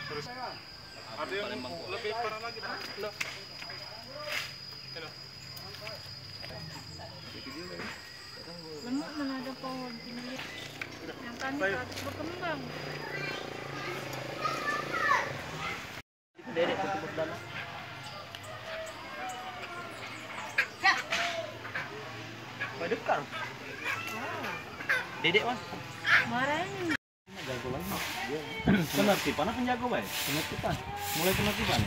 Terus ada yang lebih parah lagi dah. Lemuk mana ada pohon ini yang kami harus berkembang. Dedek ketemu dana. Dekat. Dedek mas. Kemarin Jago lagi. Penertiban apa penjago baik? Penertiban. Mulai penertiban.